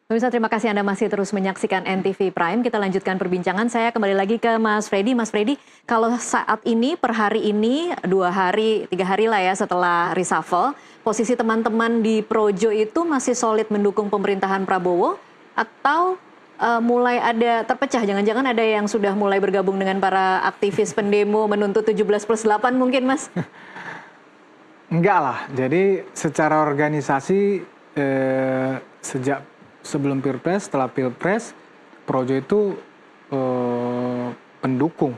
Pemirsa, terima kasih Anda masih terus menyaksikan NTV Prime. Kita lanjutkan perbincangan. Saya kembali lagi ke Mas Freddy. Mas Freddy, kalau saat ini, per hari ini, 2 hari, 3 hari lah ya setelah reshuffle, posisi teman-teman di Projo itu masih solid mendukung pemerintahan Prabowo atau mulai ada terpecah? Jangan-jangan ada yang sudah mulai bergabung dengan para aktivis pendemo menuntut 17+8 mungkin, Mas? Enggak lah. Jadi secara organisasi sejak sebelum Pilpres, setelah Pilpres, Projo itu pendukung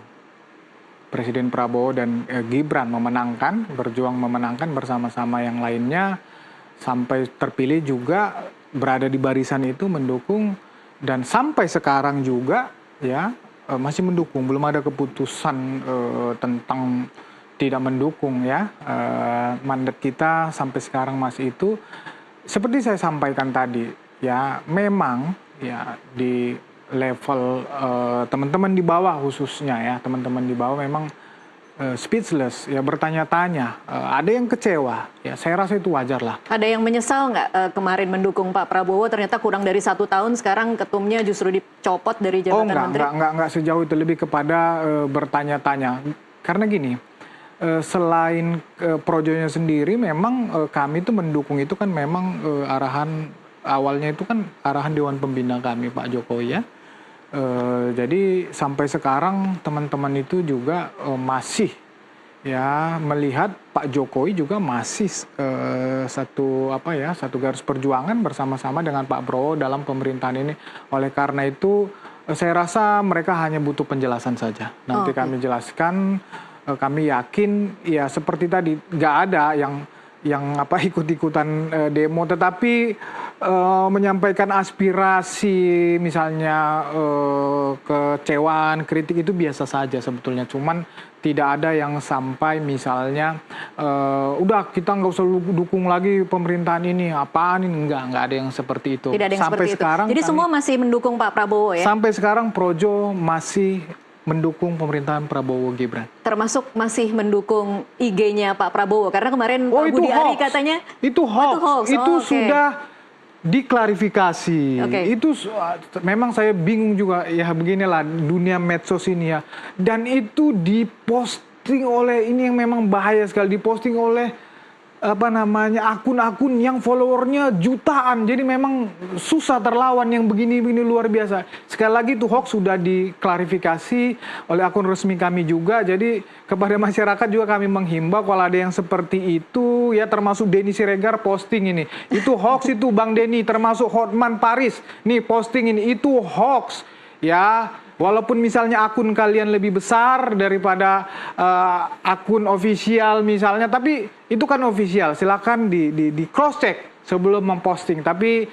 Presiden Prabowo dan Gibran memenangkan, berjuang memenangkan bersama-sama yang lainnya, sampai terpilih juga berada di barisan itu mendukung, dan sampai sekarang juga ya masih mendukung. Belum ada keputusan tentang tidak mendukung ya. Mandat kita sampai sekarang masih itu. Seperti saya sampaikan tadi, ya memang ya di level teman-teman di bawah khususnya ya, teman-teman di bawah memang speechless ya, bertanya-tanya, ada yang kecewa ya, saya rasa itu wajar lah. Ada yang menyesal nggak kemarin mendukung Pak Prabowo, ternyata kurang dari 1 tahun sekarang ketumnya justru dicopot dari jabatan menteri? Enggak sejauh itu, lebih kepada bertanya-tanya. Karena gini, selain Projonya sendiri, memang kami itu mendukung itu kan memang arahan awalnya itu kan arahan Dewan Pembina kami Pak Jokowi ya. Jadi sampai sekarang teman-teman itu juga masih ya melihat Pak Jokowi juga masih satu garis perjuangan bersama-sama dengan Pak Prabowo dalam pemerintahan ini. Oleh karena itu saya rasa mereka hanya butuh penjelasan saja. Nanti kami jelaskan. Kami yakin ya seperti tadi, nggak ada yang ikut-ikutan demo, tetapi menyampaikan aspirasi misalnya kecewaan, kritik itu biasa saja sebetulnya. Cuman tidak ada yang sampai misalnya udah kita nggak usah dukung lagi pemerintahan ini, apaan ini, nggak ada yang seperti itu. Tidak ada yang sampai seperti sekarang itu. Jadi semua masih mendukung Pak Prabowo ya? Sampai sekarang Projo masih mendukung pemerintahan Prabowo Gibran. Termasuk masih mendukung IG-nya Pak Prabowo, karena kemarin Pak Budi Ari katanya itu hoax. Itu sudah diklarifikasi. Itu memang saya bingung juga ya, beginilah dunia medsos ini ya. Dan itu diposting oleh, ini yang memang bahaya sekali, diposting oleh akun-akun yang followernya jutaan. Jadi memang susah terlawan yang begini-begini, luar biasa. Sekali lagi itu hoax sudah diklarifikasi oleh akun resmi kami juga. Jadi kepada masyarakat juga kami menghimbau kalau ada yang seperti itu ya, termasuk Denny Siregar posting ini. Itu hoax itu Bang Denny, termasuk Hotman Paris. Nih posting ini, itu hoax ya. Walaupun misalnya akun kalian lebih besar daripada akun official misalnya, tapi itu kan official, silakan di cross check sebelum memposting. Tapi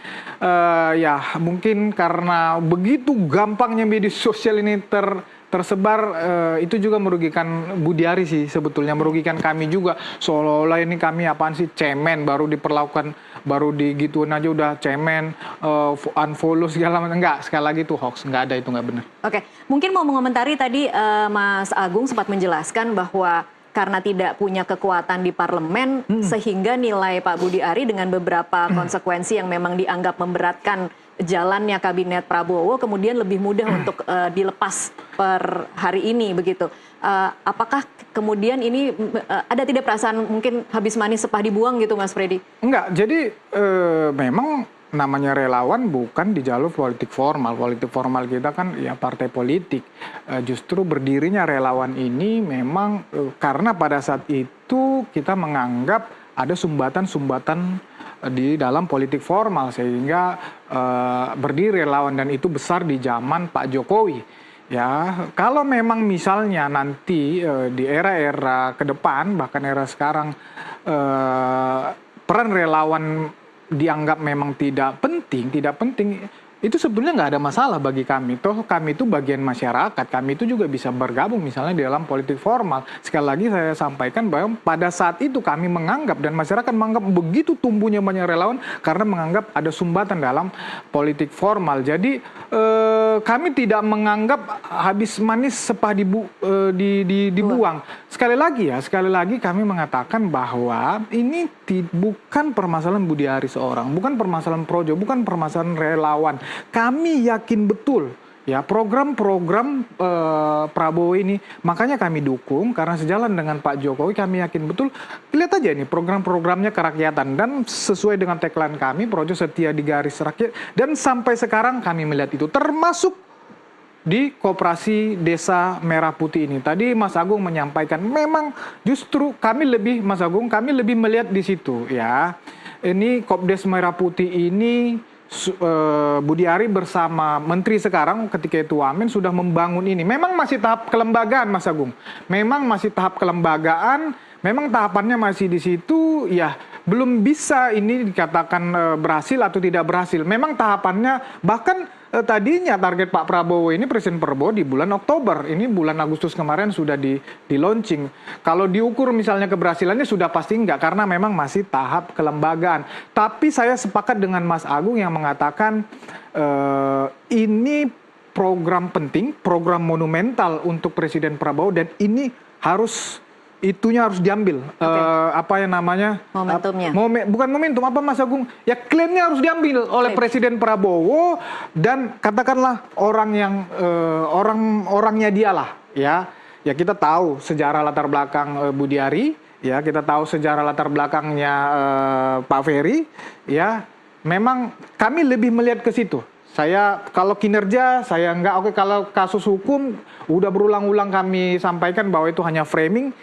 ya mungkin karena begitu gampangnya media sosial ini tersebar, itu juga merugikan Budi Ari sih sebetulnya, merugikan kami juga. Seolah-olah ini kami apaan sih, cemen, baru diperlakukan, baru digituin aja udah cemen, unfollow segala macam. Enggak, sekali lagi itu hoax, enggak ada, itu enggak benar. Oke, mungkin mau mengomentari tadi Mas Agung sempat menjelaskan bahwa karena tidak punya kekuatan di parlemen, sehingga nilai Pak Budi Ari dengan beberapa konsekuensi yang memang dianggap memberatkan jalannya kabinet Prabowo kemudian lebih mudah untuk dilepas per hari ini begitu. Apakah kemudian ini ada tidak perasaan mungkin habis manis sepah dibuang gitu, Mas Freddy? Enggak, jadi memang namanya relawan bukan di jalur politik formal. Politik formal kita kan ya partai politik. Justru berdirinya relawan ini memang karena pada saat itu kita menganggap ada sumbatan-sumbatan di dalam politik formal, sehingga berdiri relawan, dan itu besar di zaman Pak Jokowi. Ya, kalau memang misalnya nanti di era-era ke depan, bahkan era sekarang, peran relawan dianggap memang tidak penting, itu sebetulnya nggak ada masalah bagi kami. Toh kami itu bagian masyarakat, kami itu juga bisa bergabung misalnya di dalam politik formal. Sekali lagi saya sampaikan bahwa pada saat itu kami menganggap, dan masyarakat menganggap begitu tumbuhnya banyak relawan karena menganggap ada sumbatan dalam politik formal. Jadi kami tidak menganggap habis manis sepah dibuang. Sekali lagi kami mengatakan bahwa ini bukan permasalahan Budi Ari seorang, bukan permasalahan Projo, bukan permasalahan relawan. Kami yakin betul ya program-program Prabowo ini, makanya kami dukung karena sejalan dengan Pak Jokowi. Kami yakin betul, lihat aja ini program-programnya kerakyatan dan sesuai dengan tagline kami, Projo setia di garis rakyat, dan sampai sekarang kami melihat itu termasuk di Koperasi Desa Merah Putih ini. Tadi Mas Agung menyampaikan memang justru kami lebih, Mas Agung, kami lebih melihat di situ ya. Ini Kopdes Merah Putih ini Budi Ari bersama menteri sekarang ketika itu Wamen sudah membangun ini. Memang masih tahap kelembagaan, Mas Agung. Memang masih tahap kelembagaan, memang tahapannya masih di situ ya. Belum bisa ini dikatakan berhasil atau tidak berhasil. Memang tahapannya, bahkan tadinya target Pak Prabowo ini, Presiden Prabowo di bulan Oktober. Ini bulan Agustus kemarin sudah di launching. Kalau diukur misalnya keberhasilannya sudah pasti enggak, karena memang masih tahap kelembagaan. Tapi saya sepakat dengan Mas Agung yang mengatakan ini program penting, program monumental untuk Presiden Prabowo, dan ini harus diambil. Apa yang namanya momentumnya, bukan momentum, apa Mas Agung ya, klaimnya harus diambil oleh Presiden Prabowo, dan katakanlah orang yang orangnya dialah ya kita tahu sejarah latar belakang Budi Ari ya, kita tahu sejarah latar belakangnya Pak Ferry ya. Memang kami lebih melihat ke situ. Saya kalau kinerja saya enggak. Oke, kalau kasus hukum udah berulang-ulang kami sampaikan bahwa itu hanya framing,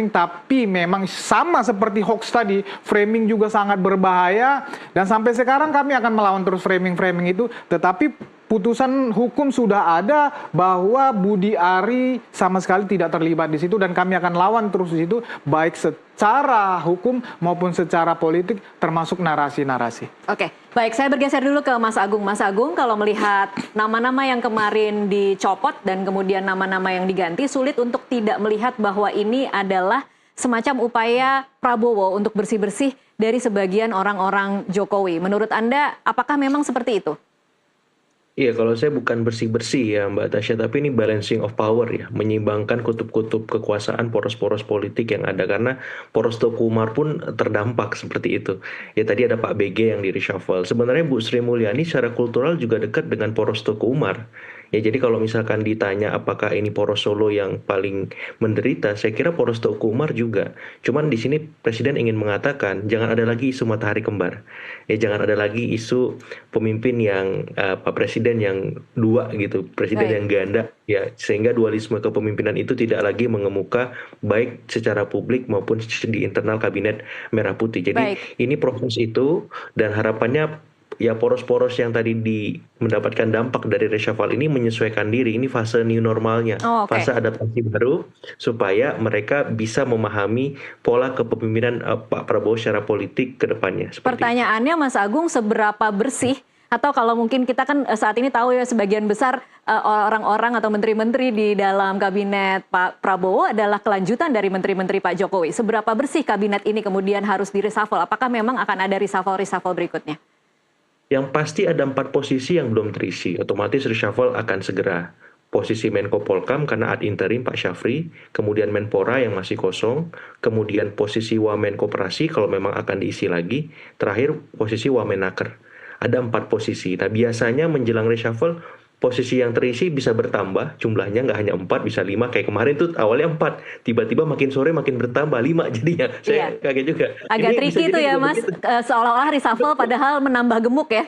tapi memang sama seperti hoax tadi, framing juga sangat berbahaya, dan sampai sekarang kami akan melawan terus framing itu. Tetapi putusan hukum sudah ada bahwa Budi Ari sama sekali tidak terlibat di situ, dan kami akan lawan terus di situ, baik secara hukum maupun secara politik, termasuk narasi-narasi. Oke, baik, saya bergeser dulu ke Mas Agung. Mas Agung, kalau melihat nama-nama yang kemarin dicopot dan kemudian nama-nama yang diganti, sulit untuk tidak melihat bahwa ini adalah semacam upaya Prabowo untuk bersih-bersih dari sebagian orang-orang Jokowi. Menurut Anda, apakah memang seperti itu? Iya, kalau saya bukan bersih-bersih ya Mbak Tasya, tapi ini balancing of power ya, menyeimbangkan kutub-kutub kekuasaan, poros-poros politik yang ada, karena poros Teguh Umar pun terdampak seperti itu. Ya tadi ada Pak BG yang di reshuffle. Sebenarnya Bu Sri Mulyani secara kultural juga dekat dengan poros Teguh Umar. Ya jadi kalau misalkan ditanya apakah ini poros Solo yang paling menderita, saya kira poros Teguh Umar juga. Cuman di sini Presiden ingin mengatakan jangan ada lagi isu matahari kembar. Ya jangan ada lagi isu pemimpin yang Pak Presiden yang dua gitu, Presiden yang ganda ya, sehingga dualisme kepemimpinan itu tidak lagi mengemuka baik secara publik maupun di internal kabinet Merah Putih. Jadi ini proses itu, dan harapannya ya poros-poros yang tadi mendapatkan dampak dari reshuffle ini menyesuaikan diri. Ini fase new normalnya, fase adaptasi baru, supaya mereka bisa memahami pola kepemimpinan Pak Prabowo secara politik ke depannya. Pertanyaannya Mas Agung, seberapa bersih, atau kalau mungkin kita kan saat ini tahu ya sebagian besar orang-orang atau menteri-menteri di dalam kabinet Pak Prabowo adalah kelanjutan dari menteri-menteri Pak Jokowi. Seberapa bersih kabinet ini kemudian harus di-reshuffle? Apakah memang akan ada reshuffle berikutnya? Yang pasti ada 4 posisi yang belum terisi, otomatis reshuffle akan segera. Posisi Menko Polkam karena ad interim Pak Syafri, kemudian Menpora yang masih kosong, kemudian posisi Wamen Koperasi kalau memang akan diisi lagi, terakhir posisi Wamenaker. Ada 4 posisi. Nah biasanya menjelang reshuffle, posisi yang terisi bisa bertambah, jumlahnya nggak hanya 4, bisa 5, kayak kemarin tuh awalnya 4, tiba-tiba makin sore makin bertambah 5 jadinya. Saya kaget juga. Agak tricky itu ya Mas, seolah-olah reshuffle padahal menambah gemuk ya.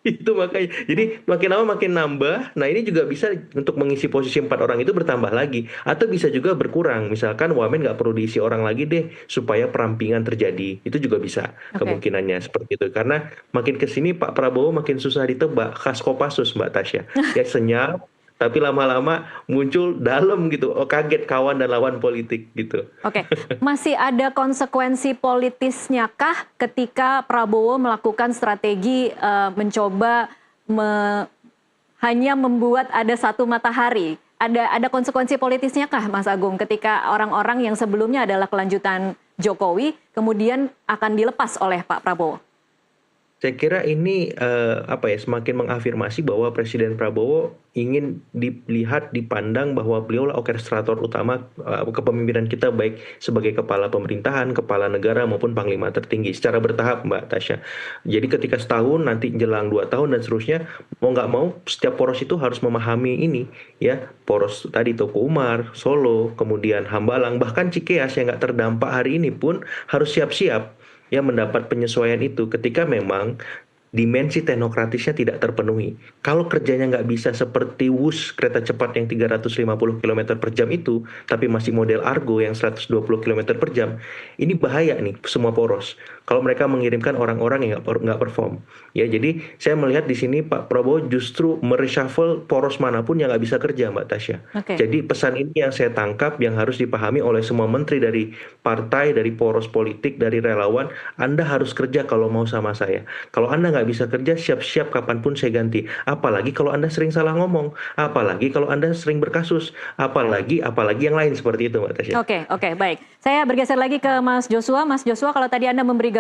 Itu makanya, jadi makin lama makin nambah. Nah ini juga bisa untuk mengisi posisi 4 orang itu bertambah lagi, atau bisa juga berkurang. Misalkan Wamen nggak perlu diisi orang lagi deh, supaya perampingan terjadi. Itu juga bisa kemungkinannya seperti itu. Karena makin kesini Pak Prabowo makin susah ditebak, khas Kopassus Mbak Tasya. Ya senyap, tapi lama-lama muncul dalam gitu. Oh kaget kawan dan lawan politik gitu. Oke, masih ada konsekuensi politisnya kah ketika Prabowo melakukan strategi mencoba hanya membuat ada satu matahari? Ada konsekuensi politisnya kah Mas Agung ketika orang-orang yang sebelumnya adalah kelanjutan Jokowi kemudian akan dilepas oleh Pak Prabowo? Saya kira ini semakin mengafirmasi bahwa Presiden Prabowo ingin dilihat, dipandang bahwa beliaulah orkestrator utama kepemimpinan kita baik sebagai kepala pemerintahan, kepala negara maupun panglima tertinggi secara bertahap, Mbak Tasya. Jadi ketika setahun nanti jelang 2 tahun dan seterusnya, mau nggak mau setiap poros itu harus memahami ini, ya, poros tadi Teguh Umar, Solo, kemudian Hambalang, bahkan Cikeas yang nggak terdampak hari ini pun harus siap-siap ya mendapat penyesuaian itu ketika memang dimensi teknokratisnya tidak terpenuhi. Kalau kerjanya nggak bisa seperti WUS kereta cepat yang 350 km per jam itu, tapi masih model Argo yang 120 km per jam, ini bahaya nih semua poros. Kalau mereka mengirimkan orang-orang yang nggak perform, ya jadi saya melihat di sini Pak Prabowo justru mereshuffle poros manapun yang nggak bisa kerja, Mbak Tasya. Oke. Jadi pesan ini yang saya tangkap yang harus dipahami oleh semua menteri dari partai, dari poros politik, dari relawan. Anda harus kerja kalau mau sama saya. Kalau Anda nggak bisa kerja, siap-siap kapanpun saya ganti. Apalagi kalau Anda sering salah ngomong, apalagi kalau Anda sering berkasus, apalagi yang lain seperti itu, Mbak Tasya. Oke, baik. Saya bergeser lagi ke Mas Joshua. Mas Joshua, kalau tadi Anda memberi